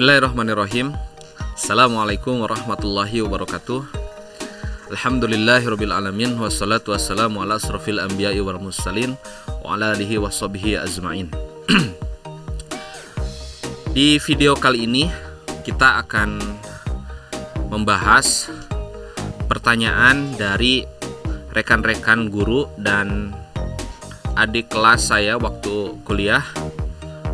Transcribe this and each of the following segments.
Bismillahirrahmanirrahim. Assalamualaikum warahmatullahi wabarakatuh. Alhamdulillahirabbil alamin wassalatu wassalamu ala asrofil anbiya'i wal mursalin wa ala alihi washabihi ajmain. Di video kali ini kita akan membahas pertanyaan dari rekan-rekan guru dan adik kelas saya waktu kuliah.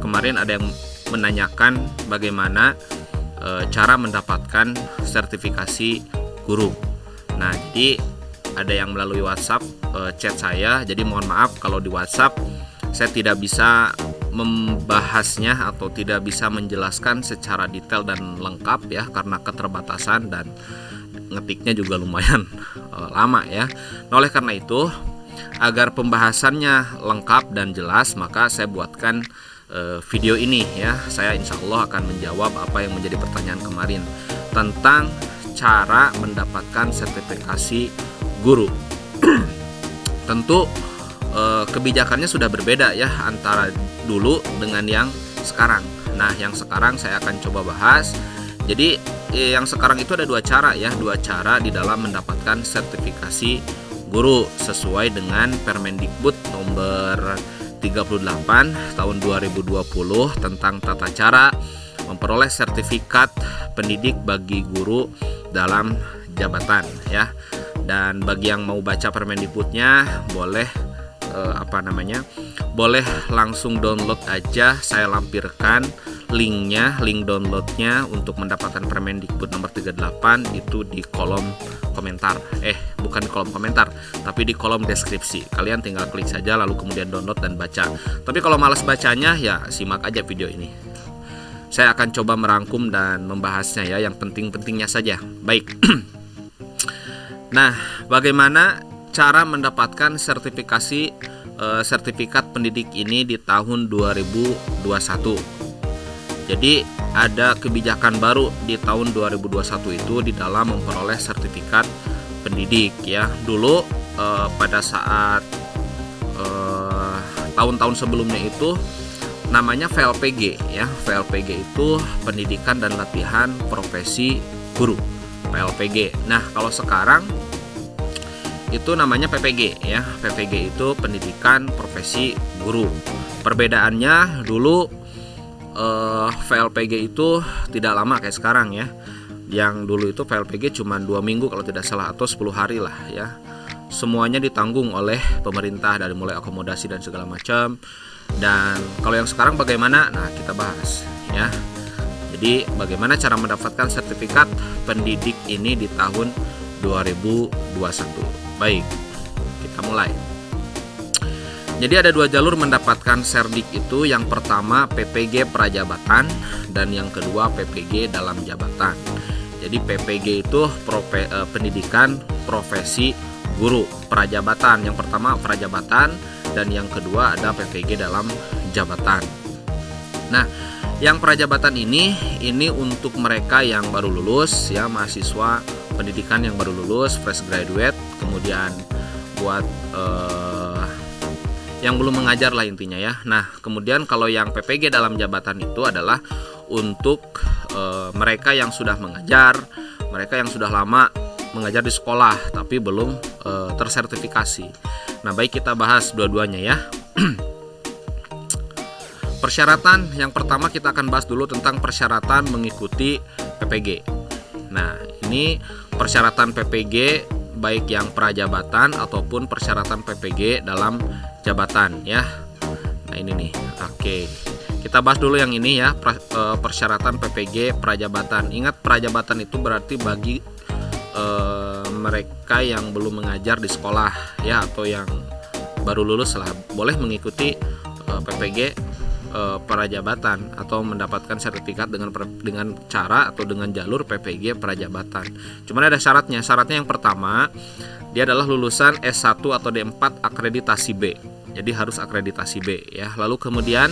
Kemarin ada yang menanyakan bagaimana cara mendapatkan sertifikasi guru. Nah, jadi ada yang melalui WhatsApp chat saya. Jadi mohon maaf kalau di WhatsApp saya tidak bisa membahasnya atau tidak bisa menjelaskan secara detail dan lengkap ya, karena keterbatasan dan ngetiknya juga lumayan lama ya. Nah, oleh karena itu, agar pembahasannya lengkap dan jelas, maka saya buatkan video ini ya. Saya insya Allah akan menjawab apa yang menjadi pertanyaan kemarin tentang cara mendapatkan sertifikasi guru. Tentu kebijakannya sudah berbeda ya antara dulu dengan yang sekarang. Nah, yang sekarang saya akan coba bahas. Jadi yang sekarang itu ada dua cara ya, dua cara di dalam mendapatkan sertifikasi guru sesuai dengan Permendikbud nomor 38 tahun 2020 tentang tata cara memperoleh sertifikat pendidik bagi guru dalam jabatan ya. Dan bagi yang mau baca Permendikbudnya boleh boleh langsung download aja. Saya lampirkan linknya, link downloadnya untuk mendapatkan Permendikbud nomor 38 itu di kolom komentar. Bukan di kolom komentar, tapi di kolom deskripsi. Kalian tinggal klik saja lalu kemudian download dan baca. Tapi kalau malas bacanya ya simak aja video ini. Saya akan coba merangkum dan membahasnya ya, yang penting-pentingnya saja. Baik. Nah, bagaimana cara mendapatkan sertifikat pendidik ini di tahun 2021? Jadi ada kebijakan baru di tahun 2021 itu di dalam memperoleh sertifikat pendidik ya. Dulu pada saat tahun-tahun sebelumnya itu namanya VLPG ya. VLPG itu pendidikan dan latihan profesi guru, VLPG. Nah, kalau sekarang itu namanya PPG ya. PPG itu pendidikan profesi guru. Perbedaannya dulu VLPG itu tidak lama kayak sekarang ya. Yang dulu itu VLPG cuma 2 minggu kalau tidak salah, atau 10 hari lah ya. Semuanya ditanggung oleh pemerintah dari mulai akomodasi dan segala macam. Dan kalau yang sekarang bagaimana? Nah, kita bahas ya. Jadi bagaimana cara mendapatkan sertifikat pendidik ini di tahun 2021. Baik, kita mulai. Jadi ada 2 jalur mendapatkan serdik itu. Yang pertama PPG prajabatan dan yang kedua PPG dalam jabatan. Jadi PPG itu pendidikan profesi guru prajabatan. Yang pertama prajabatan dan yang kedua ada PPG dalam jabatan. Nah, yang prajabatan ini untuk mereka yang baru lulus ya, mahasiswa pendidikan yang baru lulus, fresh graduate. Kemudian buat yang belum mengajar lah intinya ya. Nah, kemudian kalau yang PPG dalam jabatan itu adalah untuk mereka yang sudah mengajar, mereka yang sudah lama mengajar di sekolah tapi belum tersertifikasi. Nah, baik, kita bahas dua-duanya ya. Persyaratan yang pertama kita akan bahas dulu tentang persyaratan mengikuti PPG. Nah, ini persyaratan PPG baik yang prajabatan ataupun persyaratan PPG dalam jabatan ya. Nah, ini nih. Oke. Kita bahas dulu yang ini ya, persyaratan PPG prajabatan. Ingat, prajabatan itu berarti bagi mereka yang belum mengajar di sekolah ya, atau yang baru lulus lah, boleh mengikuti PPG prajabatan atau mendapatkan sertifikat dengan cara atau dengan jalur PPG prajabatan. Cuman ada syaratnya. Syaratnya yang pertama, dia adalah lulusan S1 atau D4 akreditasi B. Jadi harus akreditasi B ya. Lalu kemudian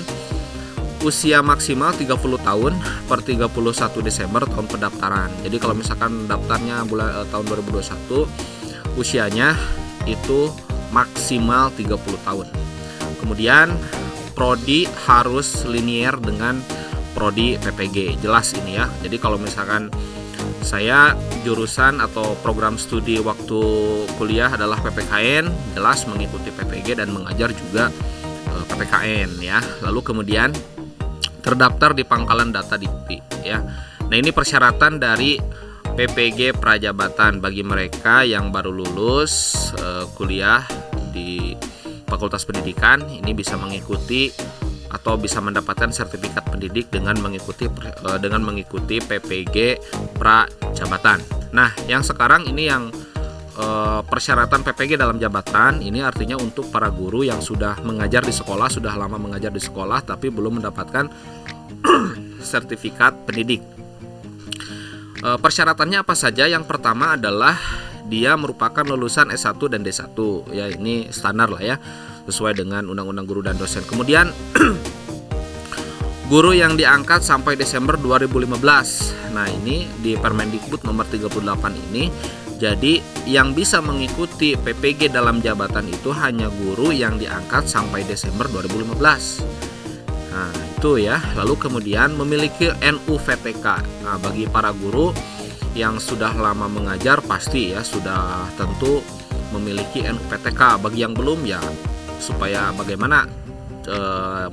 usia maksimal 30 tahun per 31 Desember tahun pendaftaran. Jadi kalau misalkan daftarnya tahun 2021, usianya itu maksimal 30 tahun. Kemudian prodi harus linier dengan prodi PPG. Jelas ini ya. Jadi kalau misalkan saya jurusan atau program studi waktu kuliah adalah PPKN, jelas mengikuti PPG dan mengajar juga PPKN ya. Lalu kemudian terdaftar di Pangkalan Data Dikti ya. Nah, ini persyaratan dari PPG Prajabatan bagi mereka yang baru lulus kuliah di Fakultas Pendidikan. Ini bisa mengikuti atau bisa mendapatkan sertifikat pendidik dengan mengikuti PPG Prajabatan. Nah, yang sekarang ini yang persyaratan PPG dalam jabatan ini artinya untuk para guru yang sudah mengajar di sekolah, sudah lama mengajar di sekolah tapi belum mendapatkan sertifikat pendidik. Persyaratannya apa saja? Yang pertama adalah dia merupakan lulusan S1 dan D1 ya, ini standar lah ya, sesuai dengan Undang-Undang Guru dan Dosen. Kemudian guru yang diangkat sampai Desember 2015. Nah, ini di Permendikbud nomor 38 ini. Jadi yang bisa mengikuti PPG dalam jabatan itu hanya guru yang diangkat sampai Desember 2015. Nah, itu ya. Lalu kemudian memiliki NUVTK. Nah, bagi para guru yang sudah lama mengajar pasti ya sudah tentu memiliki NUPTK. Bagi yang belum ya supaya bagaimana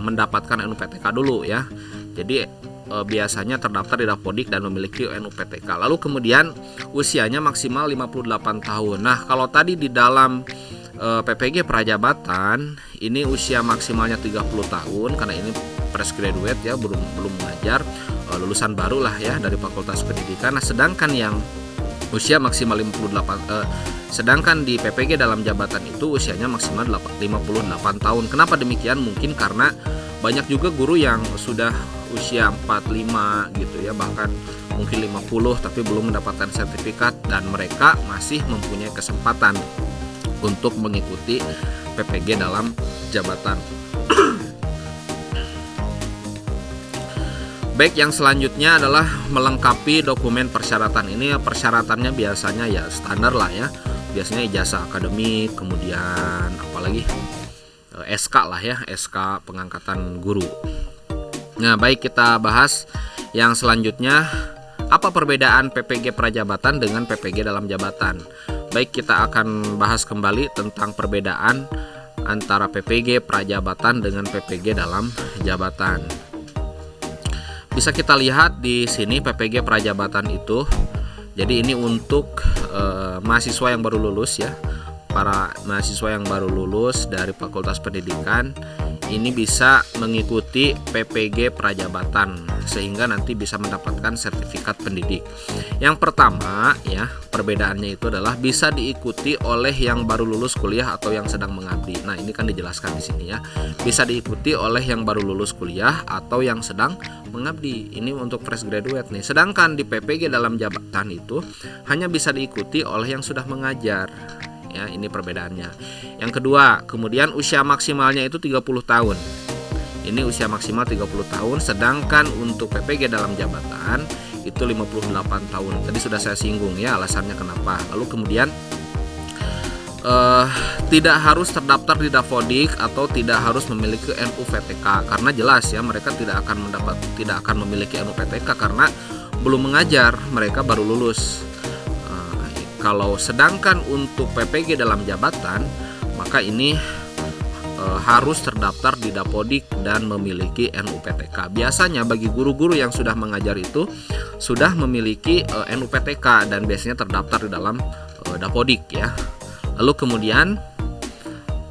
mendapatkan NUPTK dulu ya. Jadi biasanya terdaftar di Dapodik dan memiliki NUPTK. Lalu kemudian usianya maksimal 58 tahun. Nah, kalau tadi di dalam PPG Prajabatan ini usia maksimalnya 30 tahun karena ini fresh graduate ya, belum mengajar, lulusan baru lah ya dari Fakultas Pendidikan. Nah, sedangkan yang usia maksimal 58 sedangkan di PPG dalam jabatan itu usianya maksimal 58 tahun. Kenapa demikian? Mungkin karena banyak juga guru yang sudah usia 45 gitu ya, bahkan mungkin 50 tapi belum mendapatkan sertifikat dan mereka masih mempunyai kesempatan untuk mengikuti PPG dalam jabatan. Baik, yang selanjutnya adalah melengkapi dokumen persyaratan. Ini persyaratannya biasanya ya standar lah ya. Biasanya ijazah akademik, kemudian apalagi SK lah ya, SK pengangkatan guru. Nah, baik, kita bahas yang selanjutnya, apa perbedaan PPG Prajabatan dengan PPG dalam jabatan. Baik, kita akan bahas kembali tentang perbedaan antara PPG Prajabatan dengan PPG dalam jabatan. Bisa kita lihat di sini PPG Prajabatan itu, jadi ini untuk mahasiswa yang baru lulus ya, para mahasiswa yang baru lulus dari Fakultas Pendidikan ini bisa mengikuti PPG Prajabatan sehingga nanti bisa mendapatkan sertifikat pendidik. Yang pertama ya, perbedaannya itu adalah bisa diikuti oleh yang baru lulus kuliah atau yang sedang mengabdi. Nah, ini kan dijelaskan di sini ya. Bisa diikuti oleh yang baru lulus kuliah atau yang sedang mengabdi. Ini untuk fresh graduate nih. Sedangkan di PPG dalam jabatan itu hanya bisa diikuti oleh yang sudah mengajar. Ya, ini perbedaannya. Yang kedua, kemudian usia maksimalnya itu 30 tahun. Ini usia maksimal 30 tahun, sedangkan untuk PPG dalam jabatan itu 58 tahun. Tadi sudah saya singgung ya alasannya kenapa. Lalu kemudian tidak harus terdaftar di Dapodik atau tidak harus memiliki NUVTK karena jelas ya mereka tidak akan memiliki NUVTK karena belum mengajar, mereka baru lulus. Kalau sedangkan untuk PPG dalam jabatan, maka ini harus terdaftar di Dapodik dan memiliki NUPTK. Biasanya bagi guru-guru yang sudah mengajar itu sudah memiliki NUPTK dan biasanya terdaftar di dalam Dapodik ya. Lalu kemudian,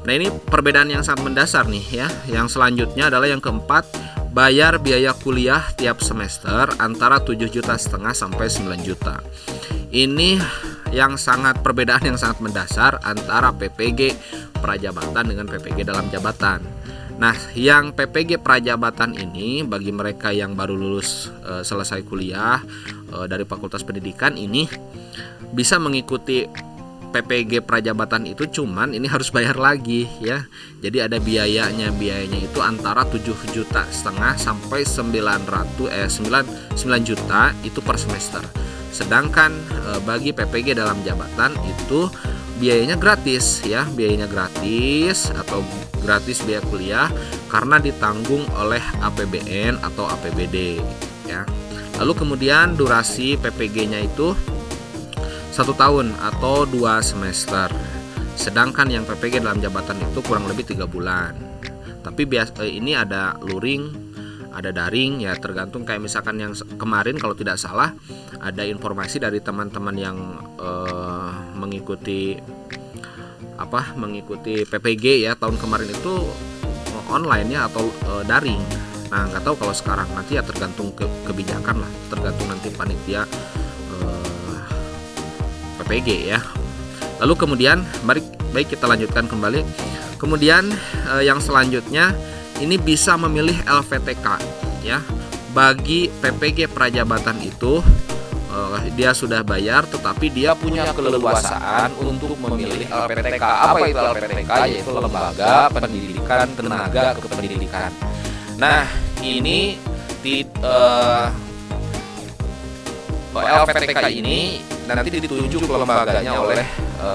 nah ini perbedaan yang sangat mendasar nih ya. Yang selanjutnya adalah yang keempat, bayar biaya kuliah tiap semester antara 7,5 juta sampai 9 juta. Ini yang perbedaan yang sangat mendasar antara PPG Prajabatan dengan PPG dalam jabatan. Nah, yang PPG Prajabatan ini bagi mereka yang baru lulus selesai kuliah dari Fakultas Pendidikan ini bisa mengikuti PPG Prajabatan itu, cuman ini harus bayar lagi ya. Jadi ada biayanya itu antara 7,5 juta sampai 9 juta itu per semester. Sedangkan bagi PPG dalam jabatan itu biayanya gratis ya, biayanya gratis atau gratis biaya kuliah karena ditanggung oleh APBN atau APBD ya. Lalu kemudian durasi PPG-nya itu 1 tahun atau 2 semester. Sedangkan yang PPG dalam jabatan itu kurang lebih 3 bulan. Tapi ini ada luring, ada daring ya, tergantung. Kayak misalkan yang kemarin kalau tidak salah ada informasi dari teman-teman yang mengikuti PPG ya tahun kemarin itu online ya atau daring. Nah nggak tahu kalau sekarang, nanti ya tergantung kebijakan lah, tergantung nanti panitia PPG ya. Lalu kemudian baik kita lanjutkan kembali. Kemudian yang selanjutnya ini bisa memilih LPTK ya. Bagi PPG prajabatan itu dia sudah bayar, tetapi dia punya keleluasaan untuk memilih LPTK. Apa itu LPTK? Yaitu Lembaga Pendidikan Tenaga Kependidikan. Nah, ini LPTK ini nanti ditunjuk lembaganya oleh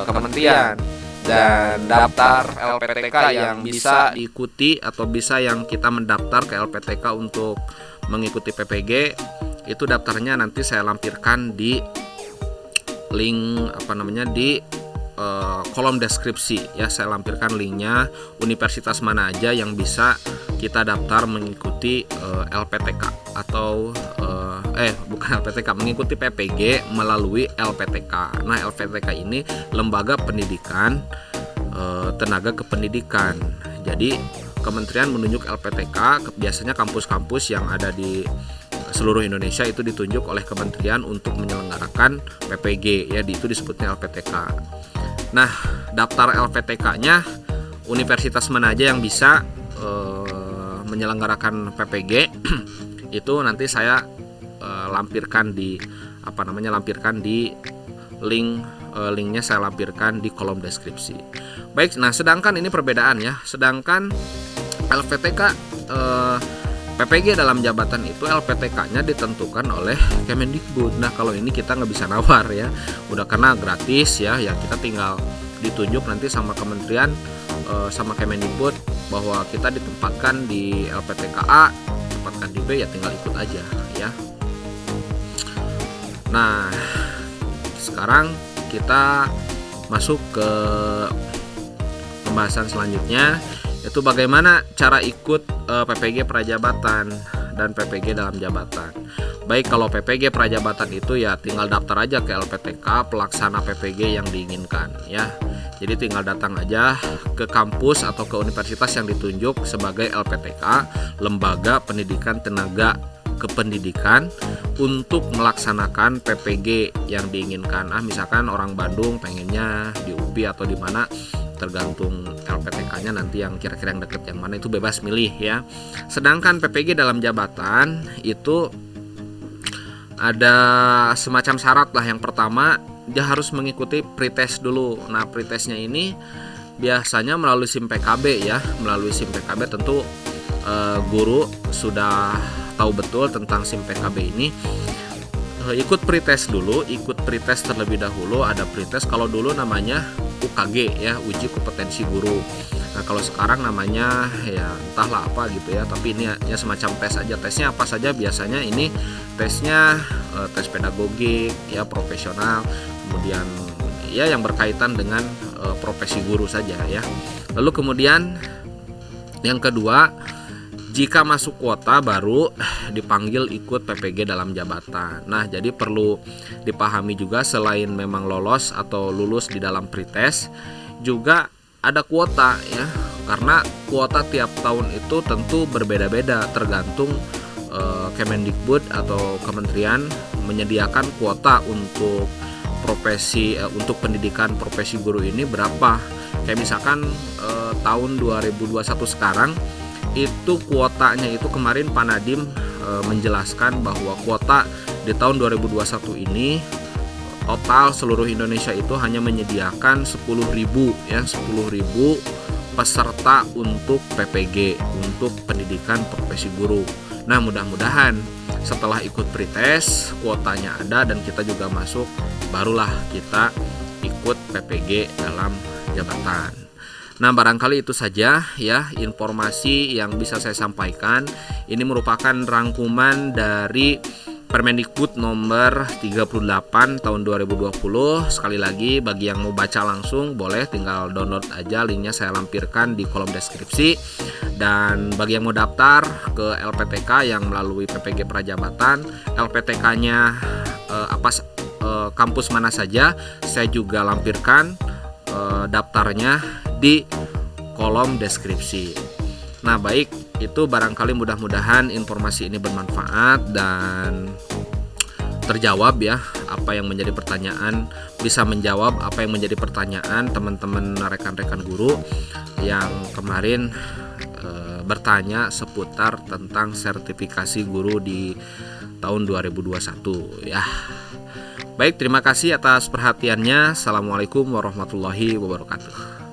kementerian, dan daftar LPTK yang bisa diikuti atau bisa yang kita mendaftar ke LPTK untuk mengikuti PPG itu daftarnya nanti saya lampirkan di link di kolom deskripsi ya. Saya lampirkan linknya, universitas mana aja yang bisa kita daftar mengikuti LPTK atau bukan LPTK, mengikuti PPG melalui LPTK. Nah, LPTK ini Lembaga Pendidikan Tenaga Kependidikan. Jadi kementerian menunjuk LPTK, biasanya kampus-kampus yang ada di seluruh Indonesia itu ditunjuk oleh kementerian untuk menyelenggarakan PPG ya, itu disebutnya LPTK. Nah, daftar LPTK-nya universitas mana aja yang bisa menyelenggarakan PPG itu nanti saya lampirkan di linknya saya lampirkan di kolom deskripsi. Baik, nah sedangkan ini perbedaan ya. Sedangkan LPTK PPG dalam jabatan itu LPTK-nya ditentukan oleh Kemendikbud. Nah, kalau ini kita nggak bisa nawar ya, udah karena gratis ya, kita tinggal ditunjuk nanti sama kementerian sama Kemendikbud bahwa kita ditempatkan di LPTK A, ditempatkan di B, ya tinggal ikut aja ya. Nah, sekarang kita masuk ke pembahasan selanjutnya, yaitu bagaimana cara ikut PPG prajabatan dan PPG dalam jabatan. Baik, kalau PPG prajabatan itu ya tinggal daftar aja ke LPTK pelaksana PPG yang diinginkan ya. Jadi tinggal datang aja ke kampus atau ke universitas yang ditunjuk sebagai LPTK, Lembaga Pendidikan Tenaga Kependidikan, untuk melaksanakan PPG yang diinginkan. Misalkan orang Bandung pengennya di UPI atau di mana, tergantung LPTK-nya nanti yang kira-kira yang deket yang mana, itu bebas milih ya. Sedangkan PPG dalam jabatan itu ada semacam syarat lah. Yang pertama, dia harus mengikuti pretest dulu. Nah, pretestnya ini biasanya melalui SIM PKB ya. Melalui SIM PKB tentu guru sudah tahu betul tentang SIM PKB ini. Ikut pretest dulu, ikut pretest terlebih dahulu. Ada pretest, kalau dulu namanya UKG ya, uji kompetensi guru. Nah, kalau sekarang namanya ya entahlah apa gitu ya, tapi ini ya semacam tes aja. Tesnya apa saja? Biasanya ini tesnya tes pedagogik ya, profesional, kemudian ya yang berkaitan dengan profesi guru saja ya. Lalu kemudian yang kedua, jika masuk kuota baru dipanggil ikut PPG dalam jabatan. Nah, jadi perlu dipahami juga, selain memang lolos atau lulus di dalam pretest, juga ada kuota ya. Karena kuota tiap tahun itu tentu berbeda-beda, tergantung Kemendikbud atau kementerian menyediakan kuota untuk profesi untuk pendidikan profesi guru ini berapa. Kayak misalkan tahun 2021 sekarang itu kuotanya itu kemarin Pak Nadiem menjelaskan bahwa kuota di tahun 2021 ini total seluruh Indonesia itu hanya menyediakan 10.000 ya, 10.000 peserta untuk PPG, untuk pendidikan profesi guru. Nah, mudah-mudahan setelah ikut pretest kuotanya ada dan kita juga masuk, barulah kita ikut PPG dalam jabatan. Nah, barangkali itu saja ya informasi yang bisa saya sampaikan. Ini merupakan rangkuman dari Permendikbud nomor 38 tahun 2020. Sekali lagi, bagi yang mau baca langsung boleh tinggal download aja, linknya saya lampirkan di kolom deskripsi. Dan bagi yang mau daftar ke LPTK yang melalui PPG Prajabatan, LPTK-nya kampus mana saja, saya juga lampirkan daftarnya di kolom deskripsi. Nah, baik, itu barangkali mudah-mudahan informasi ini bermanfaat dan terjawab ya apa yang menjadi pertanyaan, bisa menjawab apa yang menjadi pertanyaan teman-teman rekan-rekan guru yang kemarin bertanya seputar tentang sertifikasi guru di tahun 2021 ya. Baik, terima kasih atas perhatiannya. Assalamualaikum warahmatullahi wabarakatuh.